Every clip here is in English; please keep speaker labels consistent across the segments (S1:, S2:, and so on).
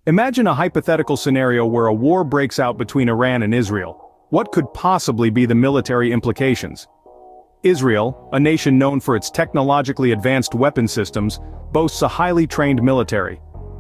S1: Imagine a hypothetical scenario where a war breaks out between Iran and Israel. What could possibly be the military implications? Israel, a nation known for its technologically advanced weapon systems, boasts a highly trained military.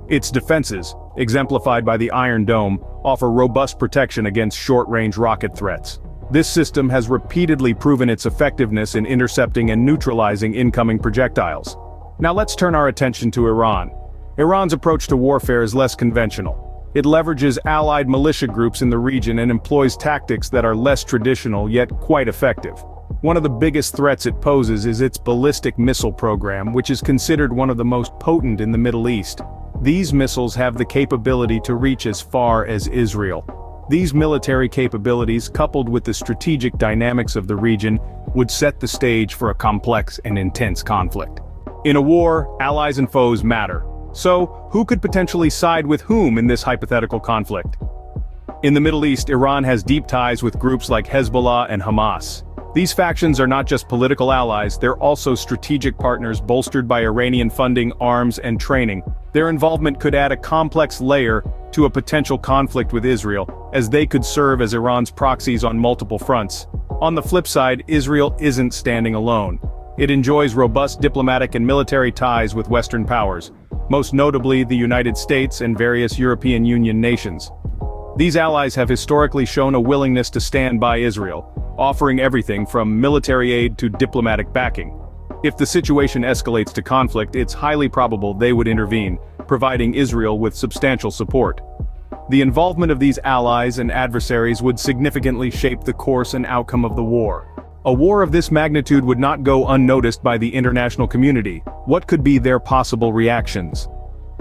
S1: Its defenses, exemplified by the Iron Dome, offer robust protection against short-range rocket threats. This system has repeatedly proven its effectiveness in intercepting and neutralizing incoming projectiles. Now let's turn our attention to Iran. Iran's approach to warfare is less conventional. It leverages allied militia groups in the region and employs tactics that are less traditional yet quite effective. One of the biggest threats it poses is its ballistic missile program, which is considered one of the most potent in the Middle East. These missiles have the capability to reach as far as Israel. These military capabilities, coupled with the strategic dynamics of the region, would set the stage for a complex and intense conflict. In a war, allies and foes matter. So, who could potentially side with whom in this hypothetical conflict? In the Middle East, Iran has deep ties with groups like Hezbollah and Hamas. These factions are not just political allies, they're also strategic partners bolstered by Iranian funding, arms, and training. Their involvement could add a complex layer to a potential conflict with Israel, as they could serve as Iran's proxies on multiple fronts. On the flip side, Israel isn't standing alone. It enjoys robust diplomatic and military ties with Western powers, most notably the United States and various European Union nations. These allies have historically shown a willingness to stand by Israel, offering everything from military aid to diplomatic backing. If the situation escalates to conflict, it's highly probable they would intervene, providing Israel with substantial support. The involvement of these allies and adversaries would significantly shape the course and outcome of the war. A war of this magnitude would not go unnoticed by the international community. What could be their possible reactions?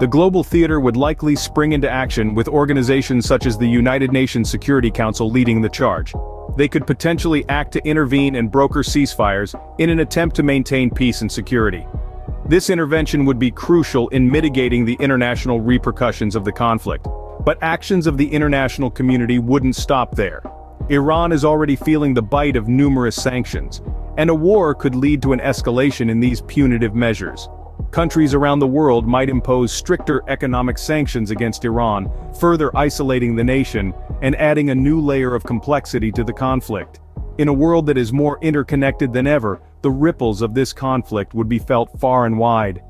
S1: The global theater would likely spring into action, with organizations such as the United Nations Security Council leading the charge. They could potentially act to intervene and broker ceasefires in an attempt to maintain peace and security. This intervention would be crucial in mitigating the international repercussions of the conflict. But actions of the international community wouldn't stop there. Iran is already feeling the bite of numerous sanctions, and a war could lead to an escalation in these punitive measures. Countries around the world might impose stricter economic sanctions against Iran, further isolating the nation and adding a new layer of complexity to the conflict. In a world that is more interconnected than ever, the ripples of this conflict would be felt far and wide.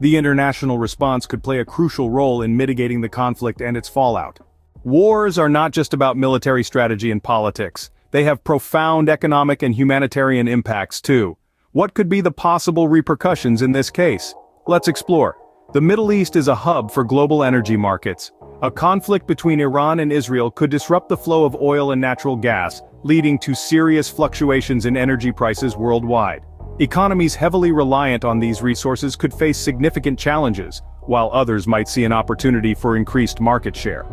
S1: The international response could play a crucial role in mitigating the conflict and its fallout. Wars are not just about military strategy and politics. They have profound economic and humanitarian impacts too. What could be the possible repercussions in this case? Let's explore. The Middle East is a hub for global energy markets. A conflict between Iran and Israel could disrupt the flow of oil and natural gas, leading to serious fluctuations in energy prices worldwide. Economies heavily reliant on these resources could face significant challenges, while others might see an opportunity for increased market share.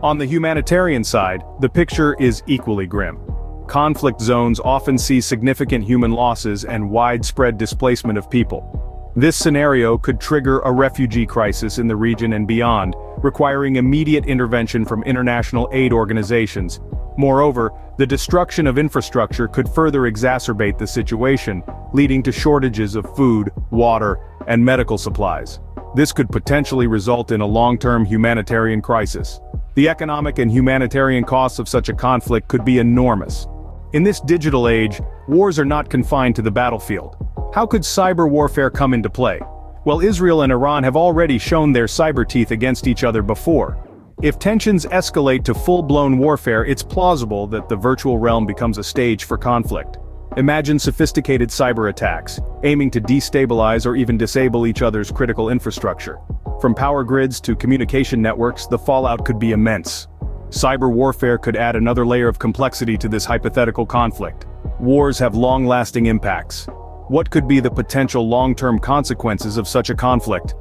S1: On the humanitarian side, the picture is equally grim. Conflict zones often see significant human losses and widespread displacement of people. This scenario could trigger a refugee crisis in the region and beyond, requiring immediate intervention from international aid organizations. Moreover, the destruction of infrastructure could further exacerbate the situation, leading to shortages of food, water, and medical supplies. This could potentially result in a long-term humanitarian crisis. The economic and humanitarian costs of such a conflict could be enormous. In this digital age, wars are not confined to the battlefield. How could cyber warfare come into play? Well, Israel and Iran have already shown their cyber teeth against each other before. If tensions escalate to full-blown warfare, it's plausible that the virtual realm becomes a stage for conflict. Imagine sophisticated cyber attacks, aiming to destabilize or even disable each other's critical infrastructure. From power grids to communication networks, the fallout could be immense. Cyber warfare could add another layer of complexity to this hypothetical conflict. Wars have long-lasting impacts. What could be the potential long-term consequences of such a conflict?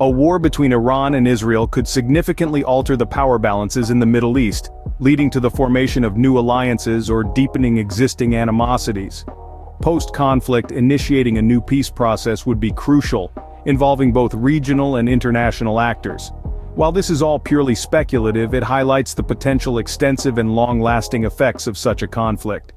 S1: A war between Iran and Israel could significantly alter the power balances in the Middle East, leading to the formation of new alliances or deepening existing animosities. Post-conflict, initiating a new peace process would be crucial, involving both regional and international actors. While this is all purely speculative, it highlights the potential extensive and long-lasting effects of such a conflict.